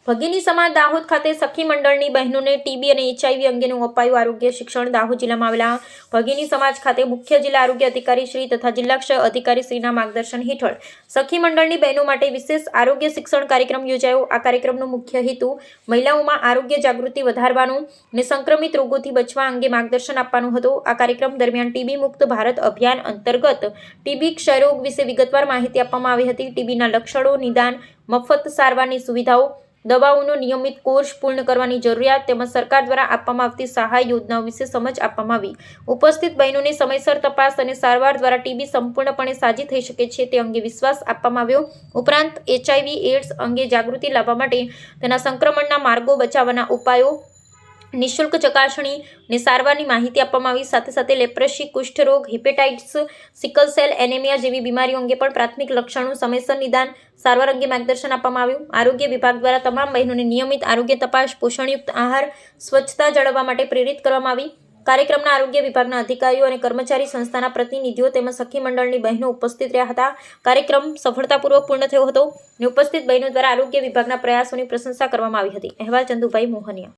ભગીની સમાજ દાહોદ ખાતે સખી મંડળની બહેનોને ટીબી અને HIV અંગેનું અપાયું આરોગ્ય શિક્ષણ। દાહોદ જિલ્લામાં આવેલા ભગીની સમાજ ખાતે મુખ્ય જિલ્લા આરોગ્ય અધિકારી શ્રી તથા જિલ્લા ક્ષય અધિકારી શ્રીના માર્ગદર્શન હેઠળ સખી મંડળની બહેનો માટે વિશેષ આરોગ્ય શિક્ષણ કાર્યક્રમ યોજાયો। આ કાર્યક્રમનો મુખ્ય હેતુ મહિલાઓમાં આરોગ્ય જાગૃતિ વધારવાનો અને સંક્રમિત રોગોથી બચવા અંગે માર્ગદર્શન આપવાનો હતો। આ કાર્યક્રમ દરમિયાન ટીબી મુક્ત ભારત અભિયાન અંતર્ગત ટીબી ક્ષયરોગ વિશે વિગતવાર માહિતી આપવામાં આવી હતી। ટીબીના લક્ષણો, નિદાન, મફત સારવારની સુવિધાઓ, દવાઓનો નિયમિત કોર્સ પૂર્ણ કરવાની જરૂરિયાત તેમજ સરકાર દ્વારા આપવામાં આવતી સહાય યોજનાઓ વિશે સમજ આપવામાં આવી। ઉપસ્થિત બહેનોને સમયસર તપાસ અને સારવાર દ્વારા ટીબી સંપૂર્ણપણે સાજી થઈ શકે છે તે અંગે વિશ્વાસ આપવામાં આવ્યો। ઉપરાંત HIV/AIDS અંગે જાગૃતિ લાવવા માટે તેના સંક્રમણના માર્ગો, બચાવવાના ઉપાયો, નિઃશુલ્ક ચકાસણી અને સારવારની માહિતી આપવામાં આવી। સાથે સાથે લેપ્રસી, કુષ્ઠરોગ, હિપેટાઇટિસ, સિકલ સેલ એનેમિયા જેવી બીમારીઓ અંગે પણ પ્રાથમિક લક્ષણો, સમયસર નિદાન, સારવાર અંગે માર્ગદર્શન આપવામાં આવ્યું। આરોગ્ય વિભાગ દ્વારા તમામ બહેનોને નિયમિત આરોગ્ય તપાસ, પોષણયુક્ત આહાર, સ્વચ્છતા જાળવવા માટે પ્રેરિત કરવામાં આવી। કાર્યક્રમના આરોગ્ય વિભાગના અધિકારીઓ અને કર્મચારી, સંસ્થાના પ્રતિનિધિઓ તેમજ સખી મંડળની બહેનો ઉપસ્થિત રહ્યા હતા। કાર્યક્રમ સફળતાપૂર્વક પૂર્ણ થયો હતો અને ઉપસ્થિત બહેનો દ્વારા આરોગ્ય વિભાગના પ્રયાસોની પ્રશંસા કરવામાં આવી હતી। અહેવાલ ચંદુભાઈ મોહનિયા।